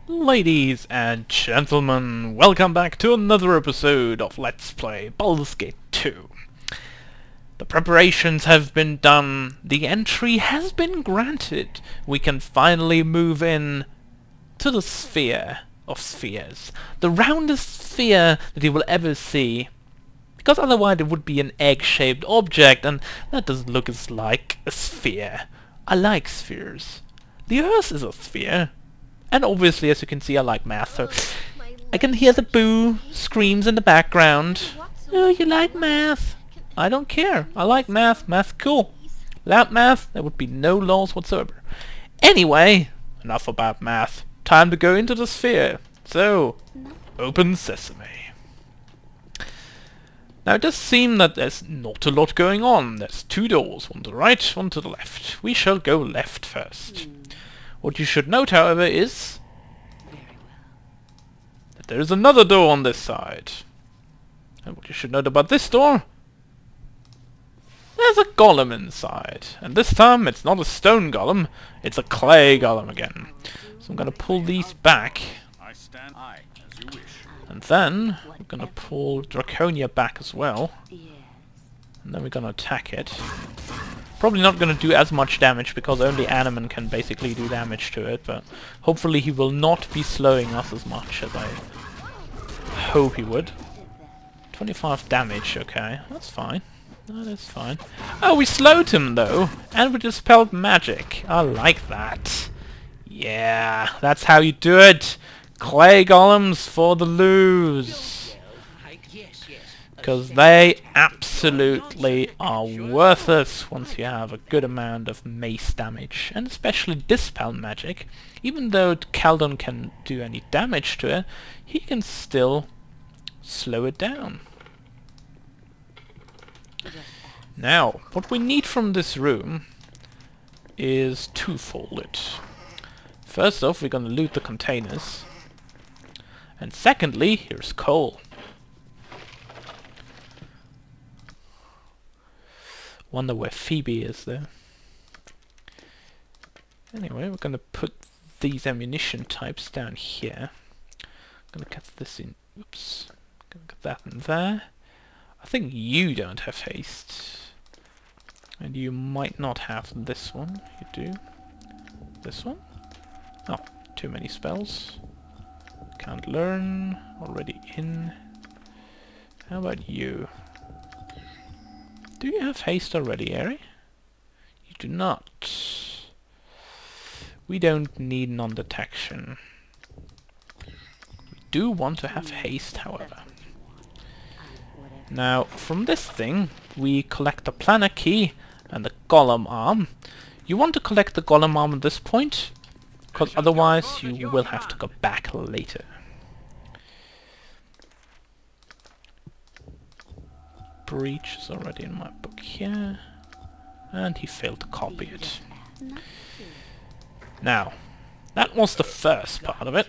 Ladies and gentlemen, welcome back to another episode of Let's Play Baldur's Gate 2. The preparations have been done, the entry has been granted, we can finally move in to the sphere of spheres. The roundest sphere that you will ever see, because otherwise it would be an egg-shaped object, and that doesn't look as like a sphere. I like spheres. The Earth is a sphere. And obviously, as you can see, I like math, so I can hear the boo screams in the background. Oh, you like math? I don't care. I like math. Math cool. Without math, there would be no laws whatsoever. Anyway, enough about math. Time to go into the sphere. So, open sesame. Now it does seem that there's not a lot going on. There's two doors, one to the right, one to the left. We shall go left first. What you should note, however, is that there is another door on this side. And what you should note about this door, there's a golem inside. And this time it's not a stone golem, it's a clay golem again. So I'm going to pull these back. And then we're going to pull Draconia back as well. And then we're going to attack it. Probably not going to do as much damage because only Animan can basically do damage to it, but hopefully he will not be slowing us as much as I hope he would. 25 damage, okay, that's fine. That is fine. Oh, we slowed him though, and we dispelled magic. I like that. Yeah, that's how you do it. Clay golems for the lose. Because they absolutely are worthless once you have a good amount of mace damage. And especially dispel magic. Even though Kaldon can do any damage to it, he can still slow it down. Now, what we need from this room is twofold. First off, we're gonna loot the containers. And secondly, here's coal. Wonder where Phoebe is there. Anyway, we're gonna put these ammunition types down here. Gonna cut this in. Oops. Gonna cut that in there. I think you don't have haste. And you might not have this one. You do. This one? Oh, too many spells. Can't learn. Already in. How about you? Do you have haste already, Eri? You do not. We don't need non-detection. We do want to have haste, however. Now, from this thing, we collect the planar key and the golem arm. You want to collect the golem arm at this point, because otherwise you will have to go back later. Breach is already in my book here, and he failed to copy it. Now, that was the first part of it.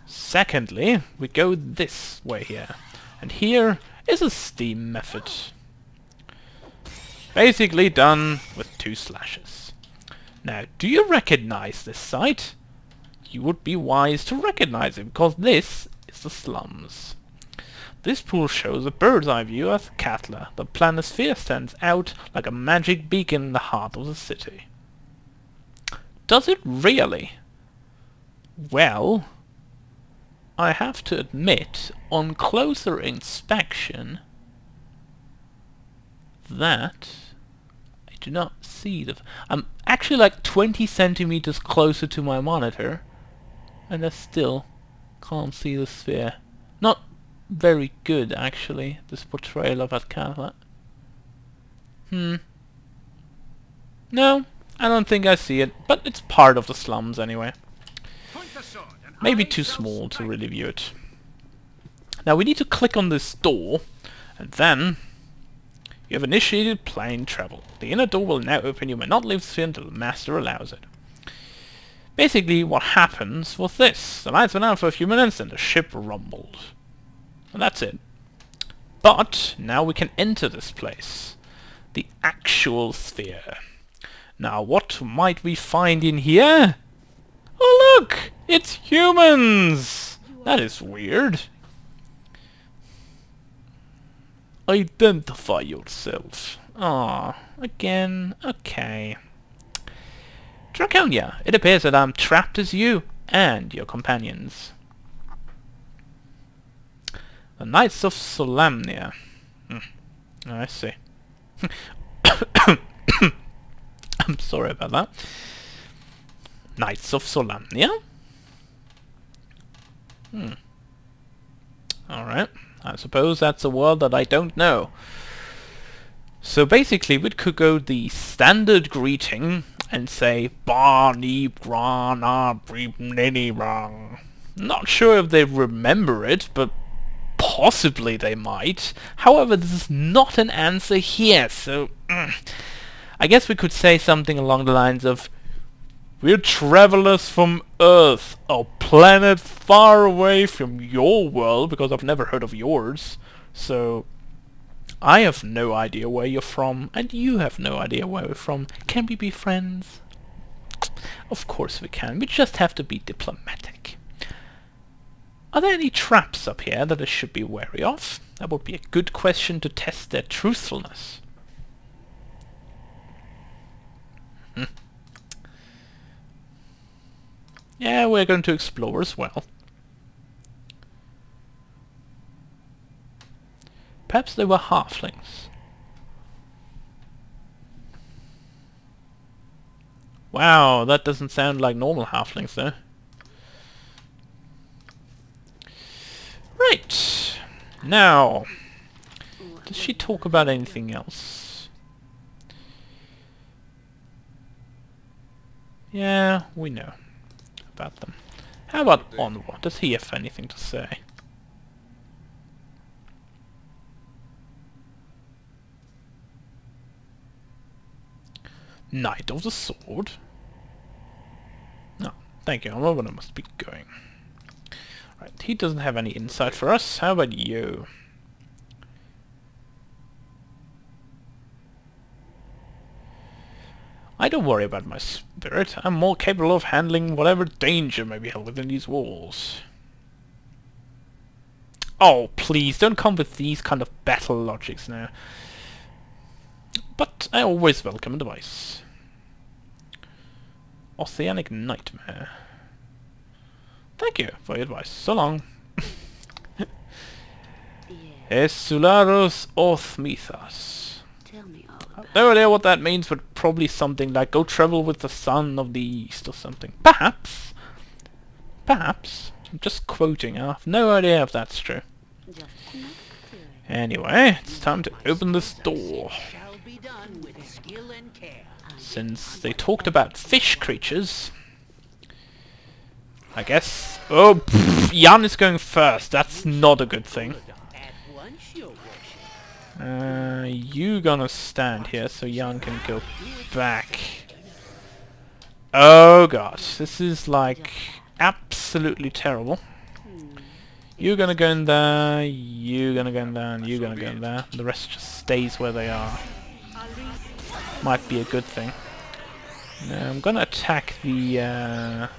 Secondly, we go this way here, and here is a steam method. Basically done with 2 slashes. Now, do you recognize this site? You would be wise to recognize it, because this is the slums. This pool shows a bird's eye view of Katla. The planisphere stands out like a magic beacon in the heart of the city. Does it really? Well, I have to admit, on closer inspection, that I do not see the... I'm actually like 20 centimeters closer to my monitor, and I still can't see the sphere. Not very good, actually, this portrayal of Atkatha. No, I don't think I see it, but it's part of the slums anyway. Maybe too small to really view it. Now we need to click on this door, and then you have initiated plane travel. The inner door will now open. You may not leave the sphere until the master allows it. Basically, what happens was this. The lights went out for a few minutes and the ship rumbled. And that's it. But now we can enter this place. The actual sphere. Now what might we find in here? Oh look! It's humans! That is weird. Identify yourself. Ah, again. Okay. Draconia, it appears that I'm trapped as you and your companions. The Knights of Solamnia. I see. I'm sorry about that. Knights of Solamnia? Alright. I suppose that's a word that I don't know. So basically we could go the standard greeting and say Barney Grana Bribnini. Not sure if they remember it, but possibly they might. However, this is not an answer here, so I guess we could say something along the lines of we're travelers from Earth, a planet far away from your world, because I've never heard of yours. So I have no idea where you're from, and you have no idea where we're from. Can we be friends? Of course we can. We just have to be diplomatic. Are there any traps up here that I should be wary of? That would be a good question to test their truthfulness. Yeah, we're going to explore as well. Perhaps they were halflings. Wow, that doesn't sound like normal halflings though. Right. Now, does she talk about anything else? Yeah, we know about them. How about Onward? Does he have anything to say? Knight of the Sword? No, thank you. I must be going. Right, he doesn't have any insight for us. How about you? I don't worry about my spirit. I'm more capable of handling whatever danger may be held within these walls. Oh, please, don't come with these kind of battle logics now. But I always welcome advice. Oceanic Nightmare. Thank you for your advice. So long. Esularos Orthmethas. Tell me all about No idea what that means, but probably something like go travel with the sun of the east or something. Perhaps. Perhaps. I'm just quoting. I have no idea if that's true. just enough to it. Anyway, it's time to open this door. Shall be done with skill and care. Since they talked about fish creatures, I guess... Oh, pfft, Jan is going first. That's not a good thing. At once, your worship. You gonna stand here so Jan can go back. Oh god, this is like absolutely terrible. You're gonna go in there, you're gonna go in there, and you're gonna go in there. The rest just stays where they are. Might be a good thing. Now I'm gonna attack the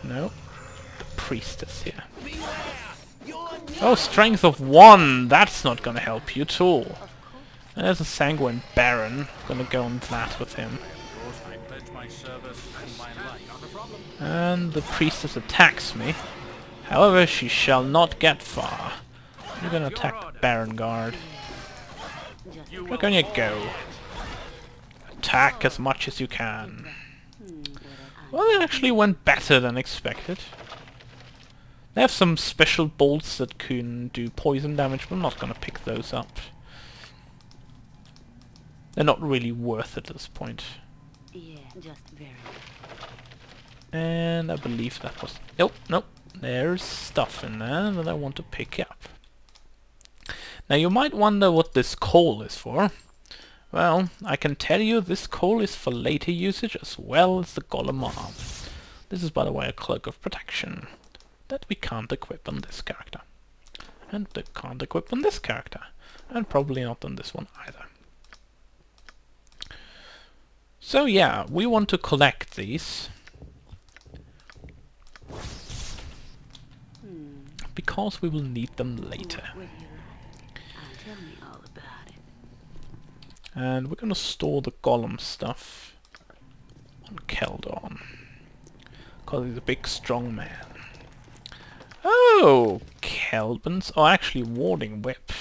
no, the priestess here. Oh, strength of 1. That's not gonna help you at all. There's a sanguine baron. Gonna go on that with him. And the priestess attacks me. However, she shall not get far. You're gonna attack the Baron Guard. Where can you go? Attack as much as you can. Well, it actually went better than expected. They have some special bolts that can do poison damage, but I'm not gonna pick those up. They're not really worth it at this point. Yeah, just very. And I believe that was... Nope, nope. There's stuff in there that I want to pick up. Now you might wonder what this coal is for. Well, I can tell you this coal is for later usage as well as the golem arm. This is, by the way, a cloak of protection that we can't equip on this character. And they can't equip on this character. And probably not on this one either. So yeah, we want to collect these. because we will need them later. With you. Tell me all about it. And we're gonna store the golem stuff on Keldon, because he's a big strong man. Oh, Kelbans. Oh, actually, Warding Whip.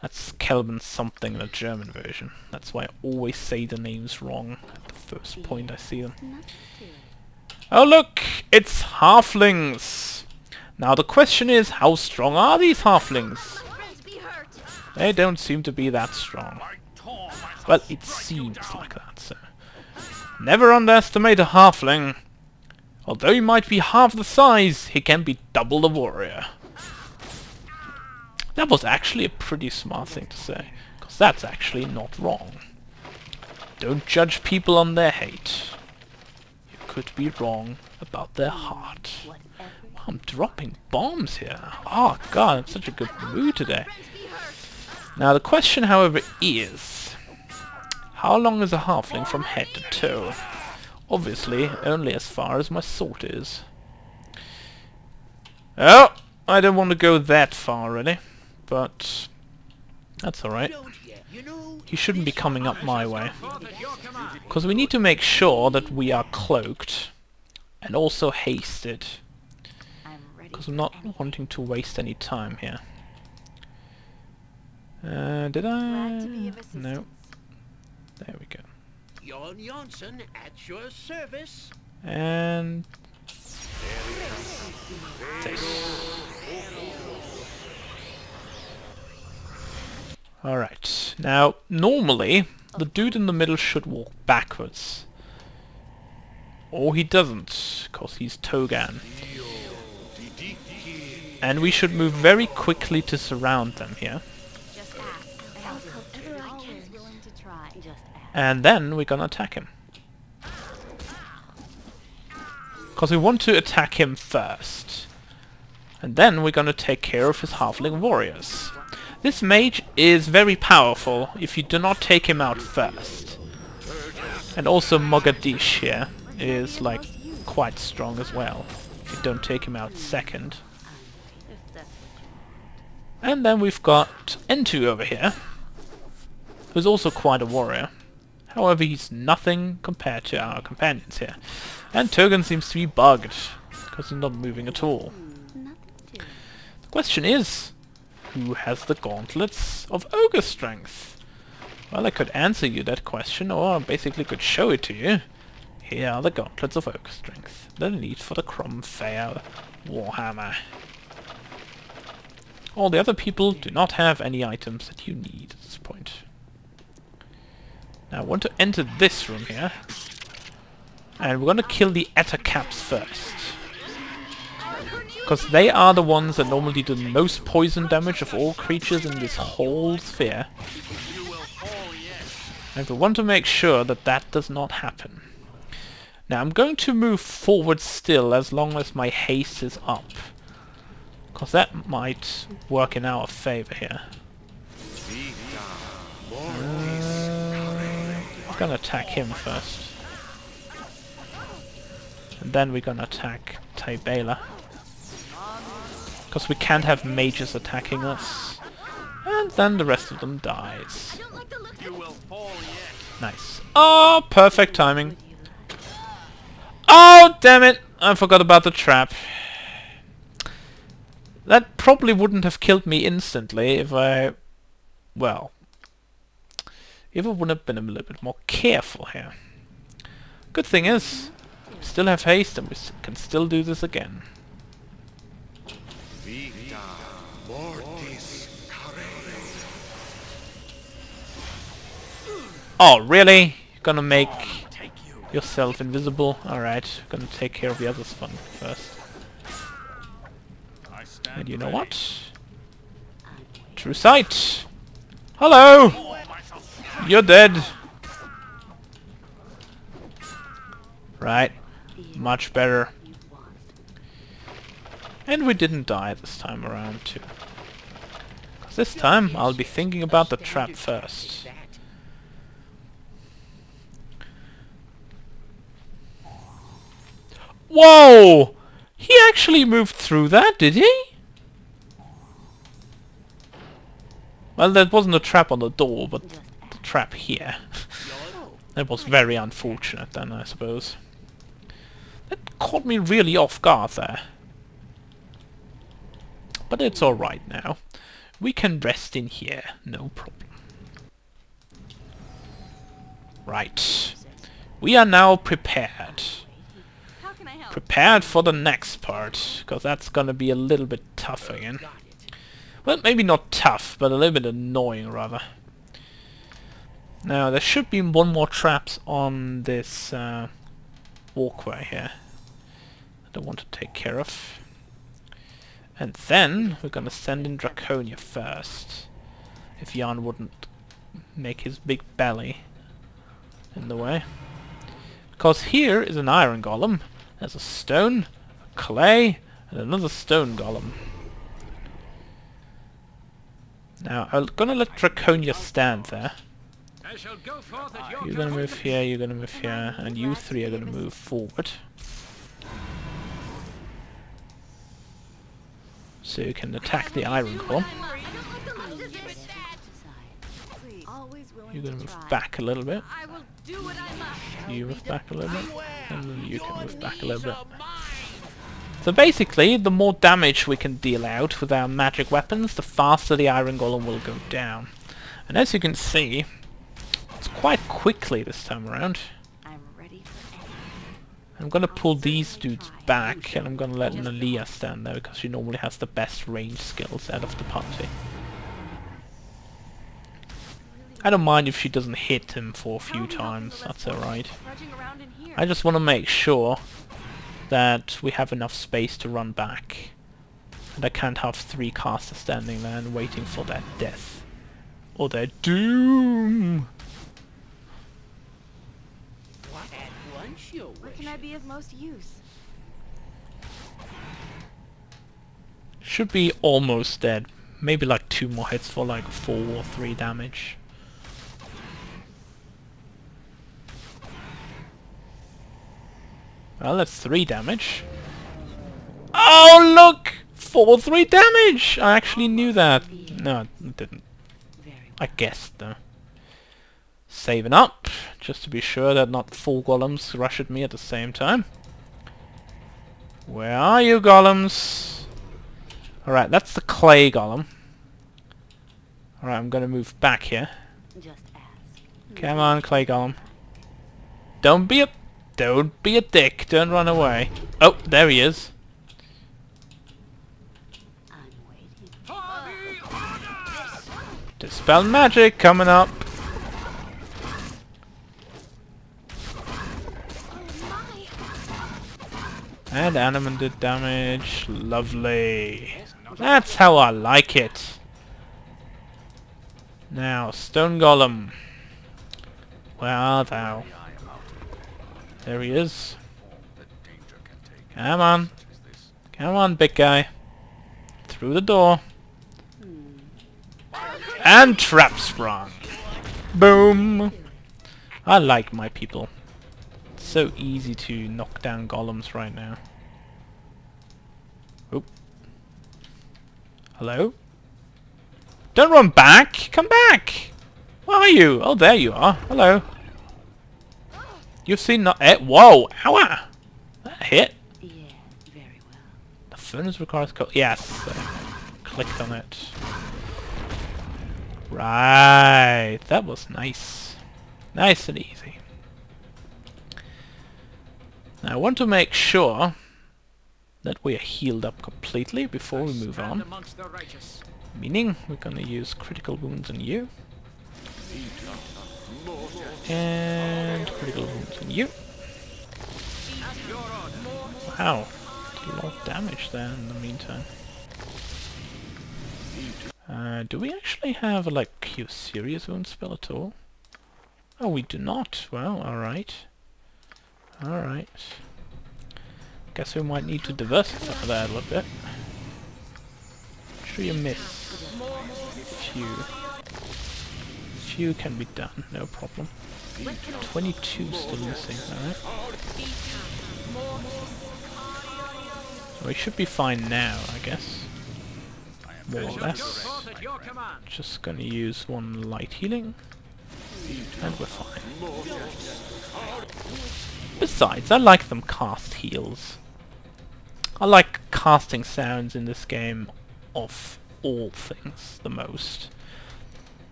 That's Kelban something in the German version. That's why I always say the names wrong at the first point I see them. Nothing to it. Oh look! It's halflings! Now the question is, how strong are these halflings? Friends be hurt. They don't seem to be that strong. Well, it seems like that, so... Never underestimate a halfling. Although he might be half the size, he can be double the warrior. That was actually a pretty smart thing to say, because that's actually not wrong. Don't judge people on their hate. You could be wrong about their heart. Whatever. Wow, I'm dropping bombs here. Oh god, I'm such a good mood today. Friends be hurt. Now the question, however, is... how long is a halfling from head to toe? Obviously, only as far as my sword is. Oh! I don't want to go that far, really. But... that's alright. Don't ya? You know, He shouldn't be coming up my way. Because we need to make sure that we are cloaked. And also hasted. I'm ready. Because I'm not wanting to waste any time here. Did I? Glad to be of assistance. No. There we go. Jon Jonsson at your service. And... this. Alright. Now, normally, the dude in the middle should walk backwards. Or he doesn't, because he's Togan. And we should move very quickly to surround them here. Just ask. I'll help whatever I can. Willing to try. Just ask. And then we're gonna attack him. Because we want to attack him first. And then we're gonna take care of his halfling warriors. This mage is very powerful if you do not take him out first. And also Mogadish here is like quite strong as well, if you don't take him out second. If that's what you want. And then we've got N2 over here, who's also quite a warrior. However, he's nothing compared to our companions here. And Turgon seems to be bugged, because he's not moving at all. Nothing to it. The question is, who has the gauntlets of ogre strength? Well, I could answer you that question, or I basically could show it to you. Here are the gauntlets of ogre strength. The need for the Cromfair Warhammer. All the other people do not have any items that you need at this point. Now I want to enter this room here. And we're gonna kill the Ettercaps first. Because they are the ones that normally do the most poison damage of all creatures in this whole sphere. And we want to make sure that that does not happen. Now I'm going to move forward still as long as my haste is up. Because that might work in our favor here. We're gonna attack him first. And then we're gonna attack Tybala. Because we can't have mages attacking us. And then the rest of them dies. Nice. Oh, perfect timing. Oh, damn it! I forgot about the trap. That probably wouldn't have killed me instantly if I... well... if I would have been a little bit more careful here. Good thing is, we still have haste and we can still do this again. Oh, really? You're gonna make yourself invisible? Alright, gonna take care of the others first. And you know what? True sight! Hello! You're dead! Right. Much better. And we didn't die this time around too. 'Cause this time I'll be thinking about the trap first. Whoa! He actually moved through that, did he? Well, there wasn't a trap on the door, but the trap here. That was very unfortunate then, I suppose. That caught me really off guard there. But it's alright now. We can rest in here, no problem. Right. We are now prepared. Prepared for the next part, because that's gonna be a little bit tough again. Well, maybe not tough, but a little bit annoying rather. Now, there should be one more traps on this walkway here that I want to take care of. And then we're gonna send in Draconia first. If Jan wouldn't make his big belly in the way. Because here is an iron golem. There's a stone, a clay, and another stone golem. Now, I'm gonna let Draconia stand there. You're gonna move here, you're gonna move here, and you three are gonna move forward. So you can attack the iron golem. You're gonna move back a little bit. You move back a little bit, and then you can move back a little bit. So basically, the more damage we can deal out with our magic weapons, the faster the iron golem will go down. And as you can see, it's quite quickly this time around. I'm gonna pull these dudes back, and I'm gonna let Nalia stand there because she normally has the best range skills out of the party. I don't mind if she doesn't hit him for a few times, that's alright. I just want to make sure that we have enough space to run back. And I can't have 3 casters standing there and waiting for their death. Or their doom! Where can I be of most use? Should be almost dead. Maybe like 2 more hits for like 4 or 3 damage. Well, that's 3 damage. Oh, look! 4-3 damage! I actually knew that. No, I didn't. I guessed, though. Saving up, just to be sure that not 4 golems rush at me at the same time. Where are you, golems? Alright, that's the clay golem. Alright, I'm gonna move back here. Come on, clay golem. Don't be a dick. Don't run away. Oh, there he is. Dispel magic coming up. And Animan did damage. Lovely. That's how I like it. Now, stone golem. Where are thou? There he is. Come on. Come on, big guy. Through the door. And trap sprung. Boom. I like my people. It's so easy to knock down golems right now. Oop. Hello? Don't run back! Come back! Where are you? Oh, there you are. Hello. You've seen no— whoa! Ow! That hit. Yeah, very well. The furnace requires code. Yes. Clicked on it. Right. That was nice. Nice and easy. Now I want to make sure that we are healed up completely before we move on. Meaning we're gonna use critical wounds on you. And critical wounds on you. Wow. A lot of damage there in the meantime. Do we actually have like a serious wound spell at all? Oh, we do not. Well, alright. Alright. Guess we might need to diversify that a little bit. Sure you miss. Few can be done, no problem. 22 still missing, alright. So we should be fine now, I guess. More or less. your command. Just gonna use one light healing, and we're fine. Besides, I like them cast heals. I like casting sounds in this game of all things the most.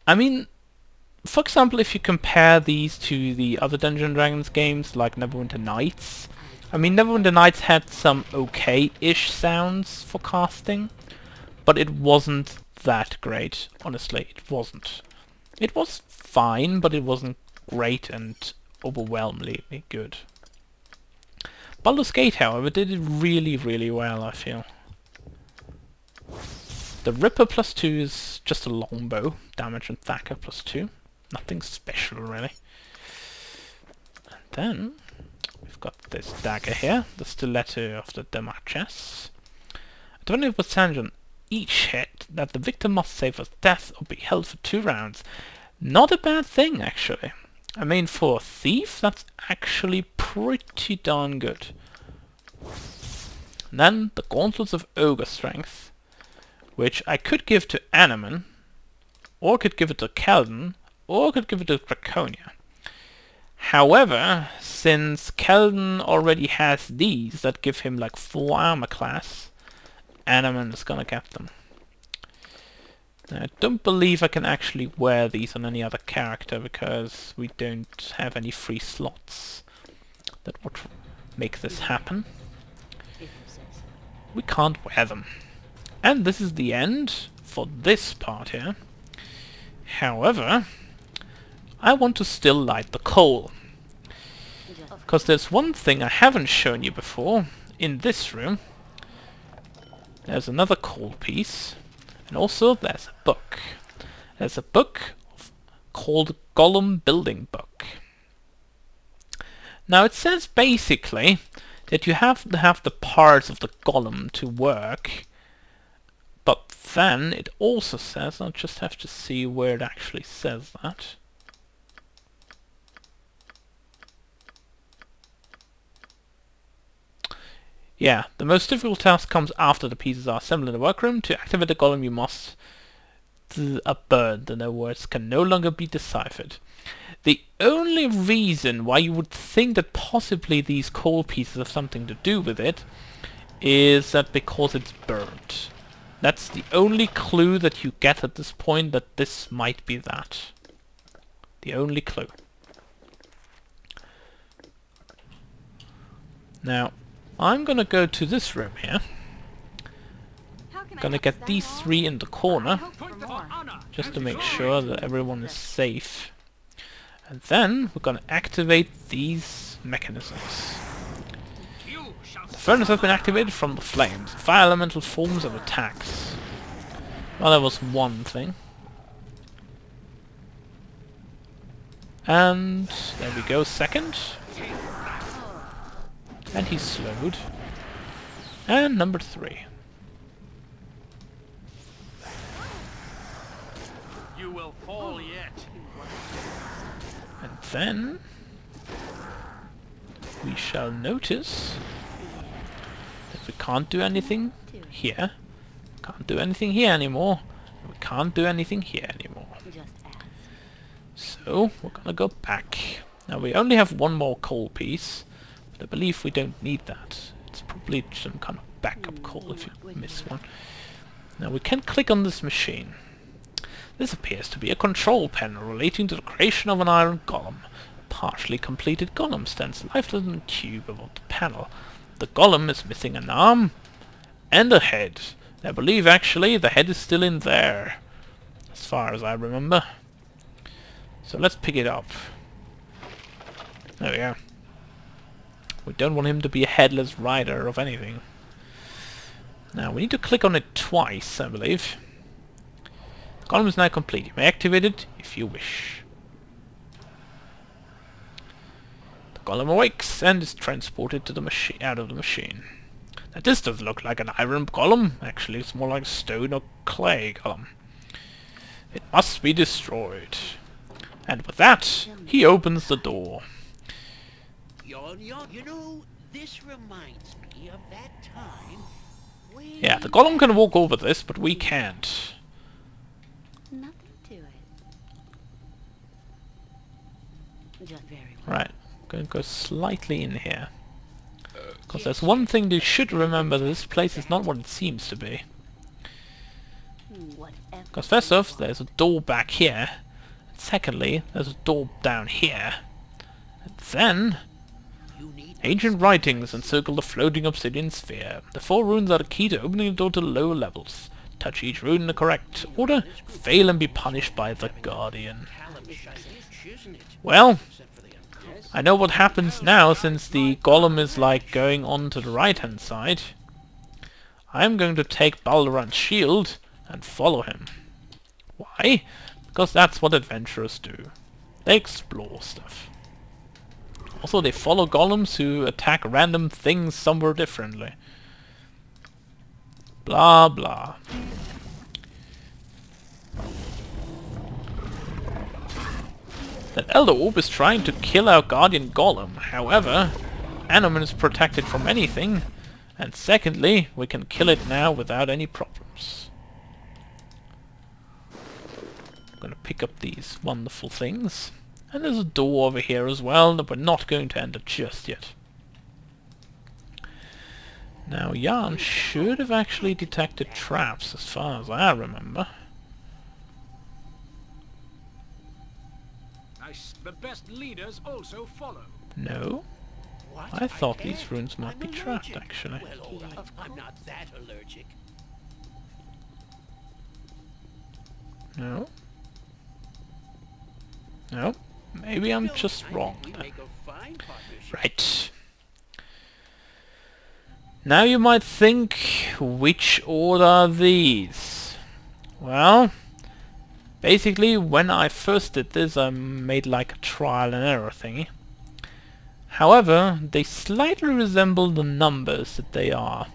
I mean, for example, if you compare these to the other Dungeons & Dragons games like Neverwinter Nights, I mean, Neverwinter Nights had some okay-ish sounds for casting, but it wasn't that great, honestly, it wasn't. It was fine, but it wasn't great and overwhelmingly good. Baldur's Gate, however, did it really, really well, I feel. The Ripper +2 is just a longbow, damage and Thacker +2. Nothing special, really. And then we've got this dagger here, the Stiletto of the Demarches. At 20% on each hit that the victim must save for death or be held for 2 rounds. Not a bad thing, actually. I mean, for a thief, that's actually pretty darn good. And then the Gauntlets of Ogre Strength, which I could give to Animan, or could give it to Keldon, or could give it to Draconia. However, since Keldon already has these that give him like full armor class, Animan is gonna get them. Now, I don't believe I can actually wear these on any other character because we don't have any free slots that would make this happen. We can't wear them. And this is the end for this part here. However, I want to still light the coal. Because there's one thing I haven't shown you before in this room. There's another coal piece. And also there's a book. There's a book called Golem Building Book. Now it says basically that you have to have the parts of the golem to work. But then it also says, I'll just have to see where it actually says that. Yeah, the most difficult task comes after the pieces are assembled in the workroom. To activate the golem you must burn. The words can no longer be deciphered. The only reason why you would think that possibly these coal pieces have something to do with it is that because it's burnt. That's the only clue that you get at this point, that this might be that. The only clue. Now, I'm gonna go to this room here. Gonna get these 3 in the corner, just to make sure that everyone is safe. And then we're gonna activate these mechanisms. The furnace has been activated from the flames. Fire elemental forms and attacks. Well, that was one thing. And there we go, second. And he's slowed. And number 3. You will fall yet. And then we shall notice that we can't do anything here. Can't do anything here anymore. We can't do anything here anymore. So we're gonna go back. Now we only have one more coal piece. I believe we don't need that. It's probably some kind of backup call if you miss one. Now we can click on this machine. This appears to be a control panel relating to the creation of an iron golem. A partially completed golem stands lifeless in a tube above the panel. The golem is missing an arm and a head. I believe actually the head is still in there, as far as I remember. So let's pick it up. There we go. We don't want him to be a headless rider of anything. Now we need to click on it twice, I believe. The column is now complete. You may activate it if you wish. The golem awakes and is transported to the machine, out of the machine. Now this does look like an iron golem. Actually, it's more like a stone or clay golem. It must be destroyed. And with that, he opens the door. You know, this reminds me of that time when... Yeah, the golem can walk over this, but we can't. Just very well. Right, I'm going to go slightly in here. Because there's one thing you should remember, that this place is not what it seems to be. Whatever. Because first off, there's a door back here. And secondly, there's a door down here. And then, You need ancient writings encircle the floating obsidian sphere. The 4 runes are the key to opening the door to lower levels. Touch each rune in the correct order, fail and be punished by the Guardian. Callum-shite, isn't it? Well, Except for the uncles. I know what happens now, since the golem is like going on to the right hand side. I'm going to take Baldur's shield and follow him. Why? Because that's what adventurers do. They explore stuff. Also, they follow golems who attack random things somewhere differently. Blah blah. That Elder Orb is trying to kill our Guardian Golem. However, Anomen is protected from anything. And secondly, we can kill it now without any problems. I'm gonna pick up these wonderful things. And there's a door over here as well that we're not going to enter just yet. Now, Jan should have actually detected traps, as far as I remember. The best leaders also follow. No? What? I thought can't. these runes might I'm be trapped, allergic. actually. Well, all right. I'm not that allergic. No? No? Maybe I'm Bill, just I wrong think we then. make a fine partnership. Right. Now you might think, which order are these? Well, basically when I first did this I made like a trial and error thingy. However, they slightly resemble the numbers that they are.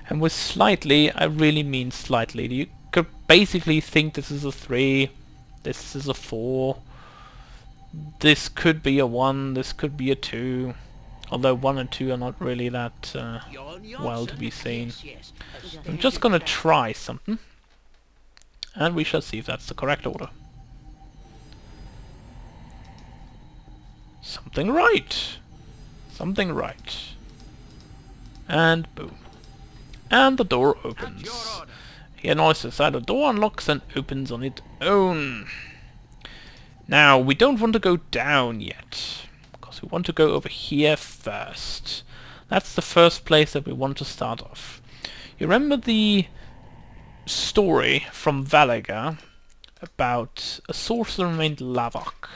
And with slightly, I really mean slightly. You could basically think this is a 3, this is a 4, this could be a 1, this could be a 2. Although 1 and 2 are not really that Jon well to be Janssen? seen. Yes, yes. I'm just gonna try something. And we shall see if that's the correct order. Something right! Something right. And boom. And the door At your opens. order. Hear noise inside the door unlocks and opens on its own. Now, we don't want to go down yet, because we want to go over here first. That's the first place that we want to start off. You remember the story from Valygar about a sorcerer named Lavok?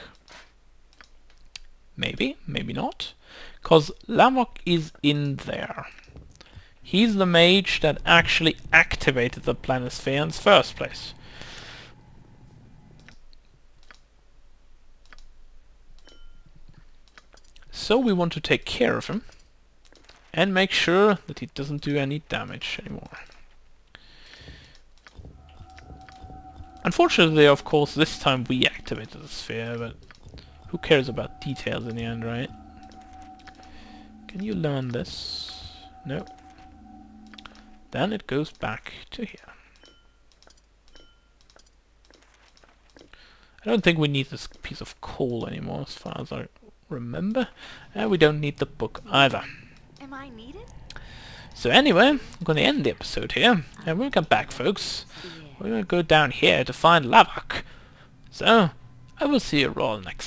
Maybe, maybe not. Because Lavok is in there. He's the mage that actually activated the planisphere in the first place. So we want to take care of him and make sure that he doesn't do any damage anymore. Unfortunately, of course, this time we activated the sphere, but who cares about details in the end, right? Can you learn this? No. Then it goes back to here. I don't think we need this piece of coal anymore, as far as I remember. And we don't need the book either. Am I needed? So anyway, I'm going to end the episode here, and we'll come back, folks. Yeah. We're going to go down here to find Lavok. So, I will see you all next